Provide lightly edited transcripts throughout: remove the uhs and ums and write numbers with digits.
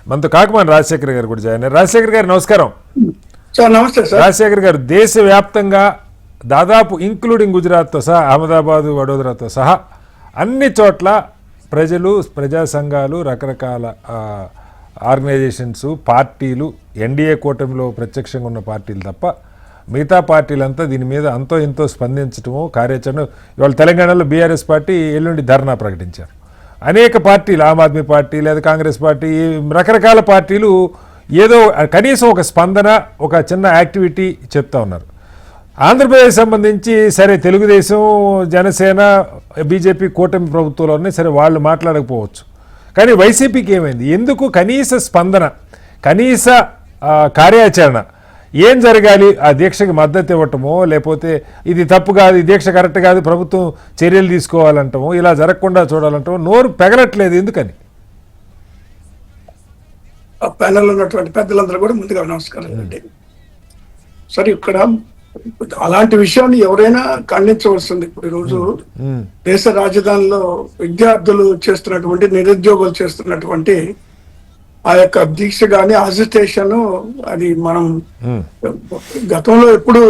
మనతో కాకమాని రాజశేఖర్ గారు కూడా జాయిన్ అయ్యారు. రాజశేఖర్ గారు నమస్కారం. సార్ నమస్తే సార్. రాజశేఖర్ గారు, దేశవ్యాప్తంగా దాదాపు ఇంక్లూడింగ్ గుజరాత్తో సహా, అహ్మదాబాదు, వడోదరాతో సహా అన్ని చోట్ల ప్రజలు, ప్రజా సంఘాలు, రకరకాల ఆర్గనైజేషన్స్, పార్టీలు, ఎన్డీఏ కూటమిలో ప్రత్యక్షంగా ఉన్న పార్టీలు తప్ప మిగతా పార్టీలంతా దీని మీద అంతో ఇంతో స్పందించడము, కార్యాచరణ. ఇవాళ తెలంగాణలో బీఆర్ఎస్ పార్టీ ఎల్లుండి ధర్నా ప్రకటించారు. అనేక పార్టీలు, ఆమ్ ఆద్మీ పార్టీ లేదా కాంగ్రెస్ పార్టీ, రకరకాల పార్టీలు ఏదో కనీసం ఒక స్పందన, ఒక చిన్న యాక్టివిటీ చెప్తా ఉన్నారు. ఆంధ్రప్రదేశ్ సంబంధించి సరే తెలుగుదేశం, జనసేన, బీజేపీ కూటమి ప్రభుత్వంలో ఉన్నాయి, సరే వాళ్ళు మాట్లాడకపోవచ్చు. కానీ వైసీపీకి ఏమైంది? ఎందుకు కనీస స్పందన, కనీస కార్యాచరణ? ఏం జరగాలి? ఆ దీక్షకి మద్దతు ఇవ్వటమో, లేకపోతే ఇది తప్పు కాదు, ఈ దీక్ష కరెక్ట్ కాదు, ప్రభుత్వం చర్యలు తీసుకోవాలంటామో, ఇలా జరగకుండా చూడాలంటామో నోరు పెగలట్లేదు. ఎందుకని? ప్యానెల్ ఉన్నటువంటి పెద్దలందరూ కూడా ముందుగా నమస్కారం అండి. సరే, ఇక్కడ అలాంటి విషయాన్ని ఎవరైనా ఖండించవలసింది. ఇప్పుడు ఈరోజు దేశ రాజధానిలో విద్యార్థులు చేస్తున్నటువంటి, నిరుద్యోగులు చేస్తున్నటువంటి ఆ యొక్క దీక్ష గాని, అజిటేషన్, అది మనం గతంలో ఎప్పుడు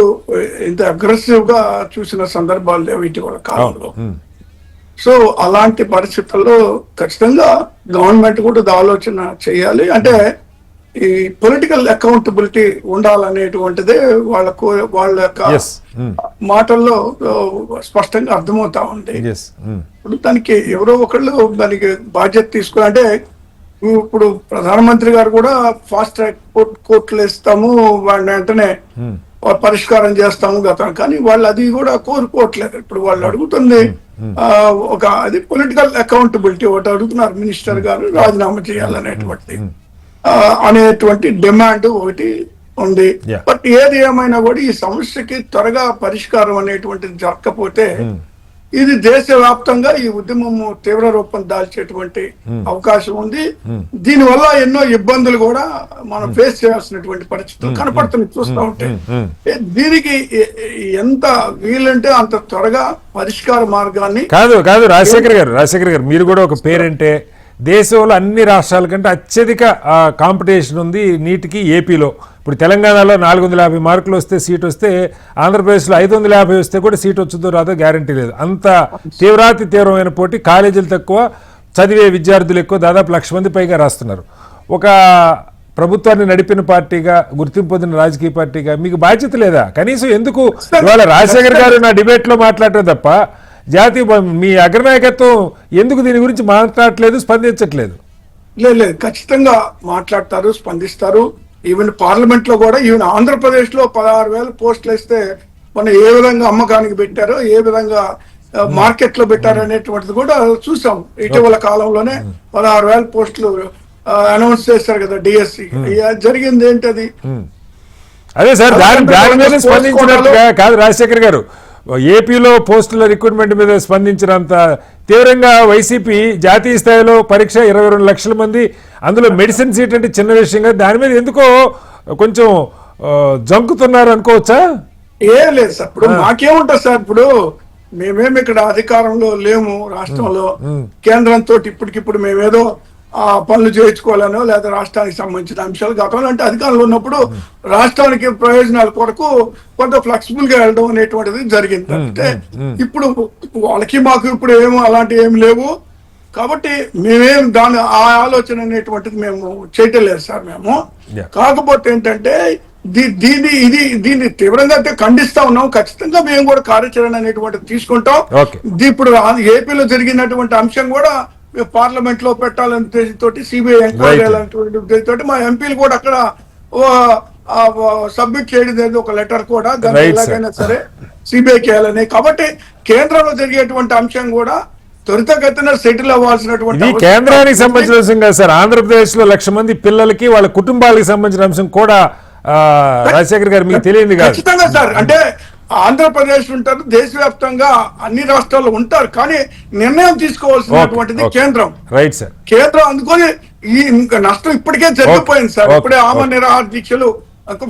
ఇంత అగ్రెసివ్ గా చూసిన సందర్భాలు లేవు ఇటీవల కాలంలో. సో అలాంటి పరిస్థితుల్లో ఖచ్చితంగా గవర్నమెంట్ కూడా ఆలోచన చేయాలి. అంటే ఈ పొలిటికల్ అకౌంటబిలిటీ ఉండాలనేటువంటిదే వాళ్ళ యొక్క మాటల్లో స్పష్టంగా అర్థమవుతా ఉంది. ఇప్పుడు దానికి ఎవరో ఒకళ్ళు దానికి బాధ్యత తీసుకుని, అంటే ఇప్పుడు ప్రధానమంత్రి గారు కూడా ఫాస్ట్ ట్రాక్ కోర్టులు ఇస్తాము, వాడిని వెంటనే పరిష్కారం చేస్తాము గతం, కానీ వాళ్ళు అది కూడా కోరుకోవట్లేదు. ఇప్పుడు వాళ్ళు అడుగుతుంది ఒక అది పొలిటికల్ అకౌంటబిలిటీ ఒకటి అడుగుతున్నారు, మినిస్టర్ గారు రాజీనామా చేయాలనేటువంటిది అనేటువంటి డిమాండ్ ఒకటి ఉంది. బట్ ఏది ఏమైనా కూడా ఈ సమస్యకి త్వరగా పరిష్కారం అనేటువంటిది జరగకపోతే ఇది దేశవ్యాప్తంగా ఈ ఉద్యమం తీవ్ర రూపం దాల్చేటువంటి అవకాశం ఉంది. దీనివల్ల ఎన్నో ఇబ్బందులు కూడా మనం ఫేస్ చేయాల్సినటువంటి పరిస్థితులు కనపడుతున్నాయి చూస్తూ ఉంటే. దీనికి ఎంత వీలంటే అంత త్వరగా పరిష్కార మార్గాన్ని కాదు రాజశేఖర్ గారు మీరు కూడా ఒక పేరంటే, దేశంలో అన్ని రాష్ట్రాల కంటే అత్యధిక కాంపిటీషన్ ఉంది నీటికి ఏపీలో. ఇప్పుడు తెలంగాణలో 450 మార్కులు వస్తే సీట్ వస్తే, ఆంధ్రప్రదేశ్లో 550 వస్తే కూడా సీట్ వచ్చుదో రాదో గ్యారంటీ లేదు. అంత తీవ్రమైన పోటీ, కాలేజీలు తక్కువ, చదివే విద్యార్థులు ఎక్కువ, దాదాపు 1,00,000 మంది పైగా రాస్తున్నారు. ఒక ప్రభుత్వాన్ని నడిపిన పార్టీగా, గుర్తింపు పొందిన రాజకీయ పార్టీగా మీకు బాధ్యత లేదా? కనీసం ఎందుకు ఇవాళ రాజశేఖర్ గారు నా డిబేట్లో మాట్లాడటం తప్ప జాతీయ మీ అగ్రనాయకత్వం ఎందుకు దీని గురించి మాట్లాడట్లేదు, స్పందించట్లేదు? లేదు, ఖచ్చితంగా మాట్లాడతారు, స్పందిస్తారు. ఈవెన్ పార్లమెంట్ లో కూడా, ఈవెన్ ఆంధ్రప్రదేశ్ లో 16,000 పోస్టులు ఇస్తే మనం ఏ విధంగా అమ్మకానికి పెట్టారో, ఏ విధంగా మార్కెట్ లో పెట్టారో అనేటువంటిది కూడా చూసాం. ఇటీవల కాలంలోనే 16,000 పోస్టులు అనౌన్స్ చేశారు కదా డిఎస్సి. జరిగింది ఏంటది? అదే సార్, దాని మీద స్పందించినట్టుగా కాదు రాజశేఖర్ గారు. ఏపీలో పోస్టుల రిక్రూట్మెంట్ మీద స్పందించినంత తీవ్రంగా వైసీపీ జాతీయ స్థాయిలో పరీక్ష 22 లక్షల మంది, అందులో మెడిసిన్ సీట్ అంటే చిన్న విషయంగా, దాని మీద ఎందుకో కొంచెం జంకుతున్నారు అనుకోవచ్చా? ఏం లేదు సార్, ఇప్పుడు మాకేముంటుంది సార్, ఇప్పుడు మేమేమి ఇక్కడ అధికారంలో లేము రాష్ట్రంలో. కేంద్రంతో ఇప్పటికిప్పుడు మేమేదో పనులు చేయించుకోవాలనో లేదా రాష్ట్రానికి సంబంధించిన అంశాలు, గతంలో అంటే అధికారంలో ఉన్నప్పుడు రాష్ట్రానికి ప్రయోజనాల కొరకు కొంత ఫ్లెక్సిబుల్ గా వెళ్ళడం అనేటువంటిది జరిగింది. అంటే ఇప్పుడు వాళ్ళకి మాకు ఇప్పుడు ఏమో అలాంటివి ఏమి లేవు కాబట్టి మేమేం ఆ ఆలోచన అనేటువంటిది మేము చేయటం లేదు సార్. మేము కాకపోతే ఏంటంటే దీన్ని తీవ్రంగా అయితే ఖండిస్తా ఉన్నాం. ఖచ్చితంగా మేము కూడా కార్యాచరణ అనేటువంటిది తీసుకుంటాం. ఇప్పుడు ఏపీలో జరిగినటువంటి అంశం కూడా పార్లమెంట్ లో పెట్టాలనే ఉద్దేశంతో, సిబిఐ ఎంక్వైరీ చేయాలనేటువంటి ఉద్దేశంతో మా ఎంపీలు కూడా అక్కడ సబ్మిట్ చేయడం ఒక లెటర్ కూడా, దాన్ని ఎలాగైనా సరే సిబిఐకి వేయాలని. కాబట్టి కేంద్రంలో జరిగేటువంటి అంశం కూడా త్వరితగతిన సెటిల్ అవ్వాల్సినటువంటి కేంద్రానికి సంబంధించిన అంశం కాదు సార్. ఆంధ్రప్రదేశ్ లో 1,00,000 మంది పిల్లలకి వాళ్ళ కుటుంబాలకు సంబంధించిన అంశం కూడా రాజశేఖర్ గారు మీకు తెలియదు కాదు? ఖచ్చితంగా సార్. అంటే ఆంధ్రప్రదేశ్ ఉంటారు, దేశవ్యాప్తంగా అన్ని రాష్ట్రాల్లో ఉంటారు, కానీ నిర్ణయం తీసుకోవాల్సినటువంటిది కేంద్రం. Right sir. కేంద్రం అందుకొని ఈ నష్టం ఇప్పటికే జరిగిపోయింది సార్. ఇప్పుడే ఆమరణ నిరాహార దీక్షలు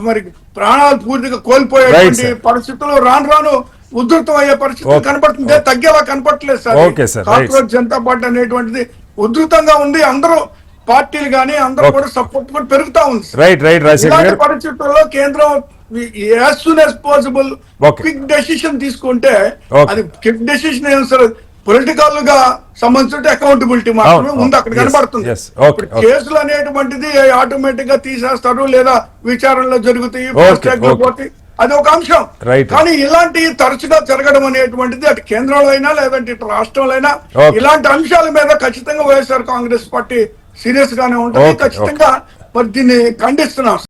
మరి ప్రాణాలు పూర్తిగా కోల్పోయేటువంటి పరిస్థితుల్లో రాను ఉధృతం అయ్యే పరిస్థితులు కనపడుతుంది, తగ్గేలా కనపడలేదు సార్. కాంగ్రెస్ జనతా పార్టీ అనేటువంటిది ఉధృతంగా ఉంది. అందరూ పార్టీలు కానీ అందరూ కూడా సపోర్ట్ కూడా పెరుగుతా ఉంది రైట్ రాజశేఖర్ ఇలాంటి గారు పరిస్థితుల్లో కేంద్రం as soon as possible Okay. Quick decision తీసుకుంటే Okay. అది క్విక్ డెసిషన్ ఏం సార్ పొలిటికల్ గా సంబంధించిన అకౌంటబిలిటీ మాత్రమే అవును, ఉంది అక్కడ yes, కనబడుతుంది yes. Okay, ఇప్పుడు okay. కేసులు అనేటువంటిది ఆటోమేటిక్ గా తీసేస్తారు లేదా విచారణలో జరుగుతాయి Okay, ఫాస్ట్ ట్రాక్ లో okay. పోతాయి అది ఒక అంశం Right. కానీ ఇలాంటి తరచుగా జరగడం అనేటువంటిది అటు కేంద్రంలో అయినా లేదంటే ఇటు రాష్ట్రంలో అయినా Okay. ఇలాంటి అంశాల మీద ఖచ్చితంగా వైఎస్ఆర్ కాంగ్రెస్ పార్టీ సీరియస్ గానే ఉంటుంది Okay, ఖచ్చితంగా మరి దీన్ని ఖండిస్తున్నాం